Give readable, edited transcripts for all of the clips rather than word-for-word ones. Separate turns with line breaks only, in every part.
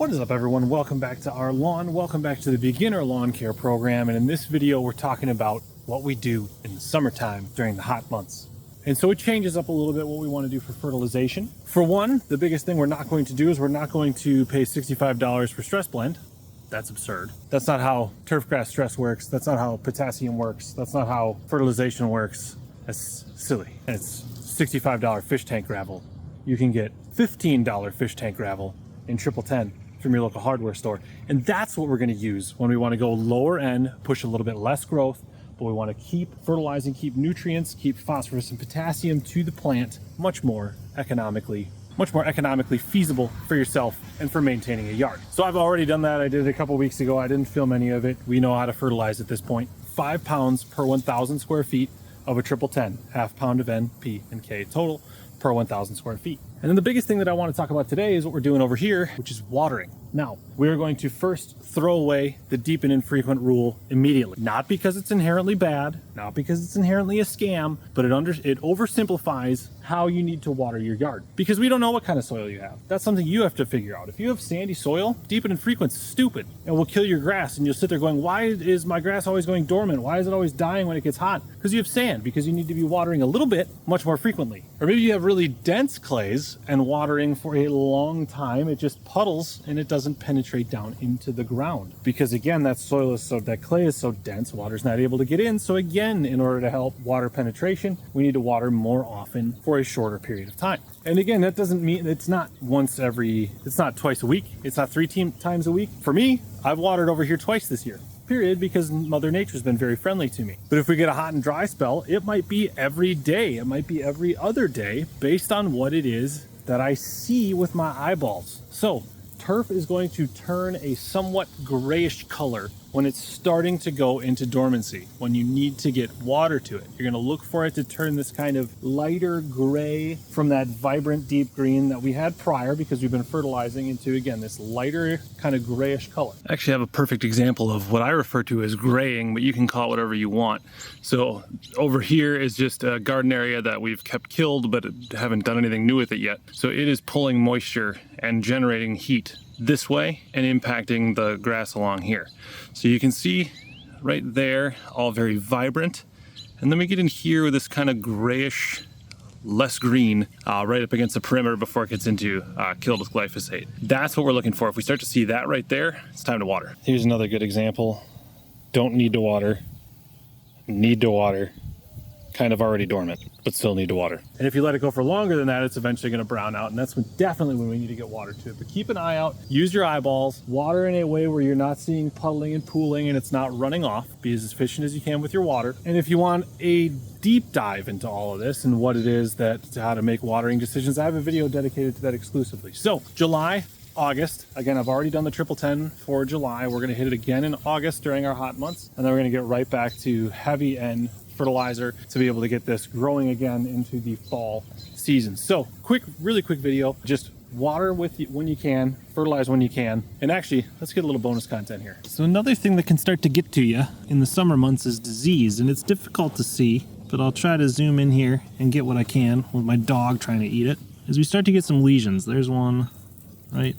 What is up, everyone? Welcome back to our lawn. Welcome back to the beginner lawn care program. And in this video, we're talking about what we do in the summertime during the hot months. And so it changes up a little bit what we want to do for fertilization. For one, the biggest thing we're not going to do is we're not going to pay $65 for stress blend. That's absurd. That's not how turfgrass stress works. That's not how potassium works. That's not how fertilization works. That's silly. And it's $65 fish tank gravel. You can get $15 fish tank gravel in 1010 from your local hardware store. And that's what we're going to use when we want to go lower end, push a little bit less growth, but we want to keep fertilizing, keep nutrients, keep phosphorus and potassium to the plant much more economically feasible for yourself and for maintaining a yard. So I've already done that. I did it a couple weeks ago. I didn't film any of it. We know how to fertilize at this point. 5 pounds per 1,000 square feet of a 1010, half pound of N, P, and K total per 1,000 square feet. And then the biggest thing that I want to talk about today is what we're doing over here, which is watering. Now, we're going to first throw away the deep and infrequent rule immediately. Not because it's inherently bad, not because it's inherently a scam, but it oversimplifies how you need to water your yard. Because we don't know what kind of soil you have. That's something you have to figure out. If you have sandy soil, deep and infrequent's stupid and will kill your grass. And you'll sit there going, why is my grass always going dormant? Why is it always dying when it gets hot? Because you have sand, because you need to be watering a little bit much more frequently. Or maybe you have really dense clays and watering for a long time, it just puddles and it doesn't penetrate down into the ground. Because again, that clay is so dense, water's not able to get in. So again, in order to help water penetration, we need to water more often for a shorter period of time. And again, that doesn't mean it's not twice a week. It's not 3 times a week. For me, I've watered over here twice this year. Period, because Mother Nature's been very friendly to me. But if we get a hot and dry spell, it might be every day. It might be every other day based on what it is that I see with my eyeballs. So turf is going to turn a somewhat grayish color when it's starting to go into dormancy, when you need to get water to it. You're going to look for it to turn this kind of lighter gray from that vibrant deep green that we had prior, because we've been fertilizing into, again, this lighter kind of grayish color. I actually have a perfect example of what I refer to as graying, but you can call it whatever you want. So over here is just a garden area that we've kept killed, but haven't done anything new with it yet. So it is pulling moisture and generating heat this way and impacting the grass along here. So you can see right there, all very vibrant. And then we get in here with this kind of grayish, less green, right up against the perimeter before it gets into killed with glyphosate. That's what we're looking for. If we start to see that right there, it's time to water. Here's another good example. Don't need to water, need to water. Kind of already dormant, but still need to water. And if you let it go for longer than that, it's eventually going to brown out, and that's definitely when we need to get water to it. But keep an eye out, use your eyeballs, water in a way where you're not seeing puddling and pooling and it's not running off. Be as efficient as you can with your water. And if you want a deep dive into all of this and what it is how to make watering decisions, I have a video dedicated to that exclusively. So July, August, again, I've already done the 1010 for July. We're going to hit it again in August during our hot months, and then we're going to get right back to heavy N fertilizer to be able to get this growing again into the fall season. So really quick video, just water when you can, fertilize when you can. And actually, let's get a little bonus content here. So another thing that can start to get to you in the summer months is disease, and it's difficult to see, but I'll try to zoom in here and get what I can with my dog trying to eat it. As we start to get some lesions, there's one right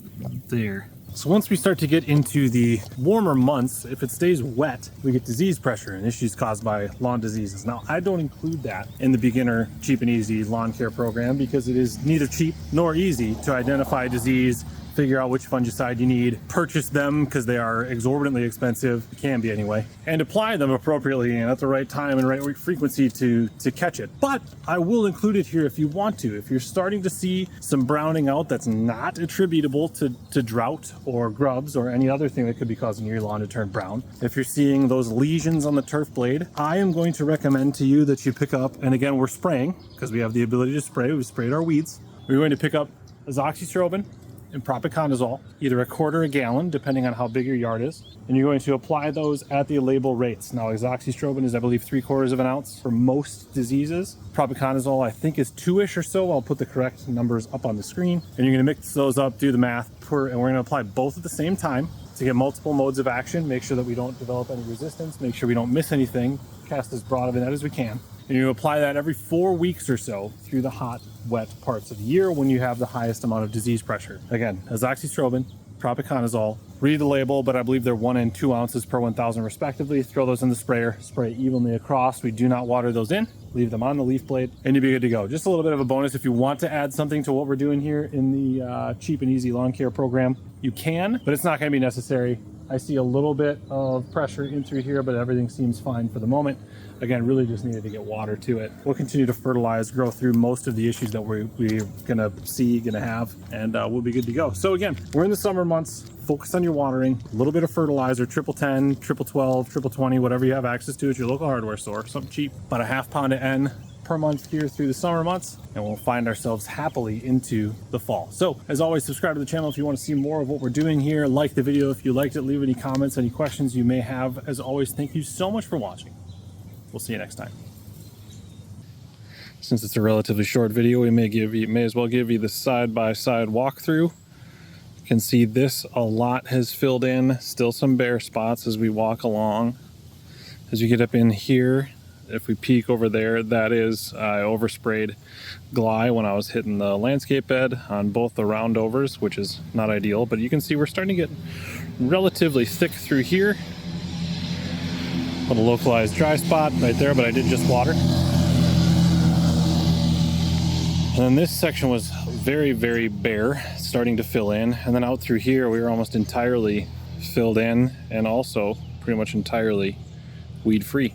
there. So once we start to get into the warmer months, if it stays wet, we get disease pressure and issues caused by lawn diseases. Now, I don't include that in the beginner cheap and easy lawn care program because it is neither cheap nor easy to identify disease, figure out which fungicide you need, purchase them because they are exorbitantly expensive, it can be anyway, and apply them appropriately and at the right time and right frequency to catch it. But I will include it here if you want to. If you're starting to see some browning out that's not attributable to drought or grubs or any other thing that could be causing your lawn to turn brown, if you're seeing those lesions on the turf blade, I am going to recommend to you that you pick up, and again, we're spraying because we have the ability to spray. We've sprayed our weeds. We're going to pick up azoxystrobin and propiconazole, either a quarter a gallon, depending on how big your yard is. And you're going to apply those at the label rates. Now, azoxystrobin is, I believe, 3/4 of an ounce for most diseases. Propiconazole, I think, is 2-ish or so. I'll put the correct numbers up on the screen. And you're gonna mix those up, do the math, and we're gonna apply both at the same time to get multiple modes of action, make sure that we don't develop any resistance, make sure we don't miss anything, cast as broad of a net as we can. And you apply that every 4 weeks or so through the hot, wet parts of the year when you have the highest amount of disease pressure. Again, azoxystrobin, propiconazole. Read the label, but I believe they're 1 and 2 ounces per 1,000 respectively. Throw those in the sprayer, spray evenly across. We do not water those in. Leave them on the leaf blade, and you'll be good to go. Just a little bit of a bonus, if you want to add something to what we're doing here in the cheap and easy lawn care program, you can, but it's not going to be necessary. I see a little bit of pressure in through here, but everything seems fine for the moment. Again, really just needed to get water to it. We'll continue to fertilize, grow through most of the issues that we're gonna have, and we'll be good to go. So again, we're in the summer months. Focus on your watering, a little bit of fertilizer, 1010, 1212, 2020, whatever you have access to at your local hardware store, something cheap, about a half pound of N per month here through the summer months, and we'll find ourselves happily into the fall. So as always, subscribe to the channel if you want to see more of what we're doing here. Like the video if you liked it. Leave any comments, any questions you may have. As always, thank you so much for watching. We'll see you next time. Since it's a relatively short video, we may as well give you the side-by-side walkthrough. You can see this a lot has filled in, still some bare spots as we walk along. As you get up in here, if we peek over there, that is, I oversprayed Gly when I was hitting the landscape bed on both the roundovers, which is not ideal, but you can see we're starting to get relatively thick through here. A little localized dry spot right there, but I did just water. And then this section was very, very bare, starting to fill in. And then out through here, we were almost entirely filled in and also pretty much entirely weed free.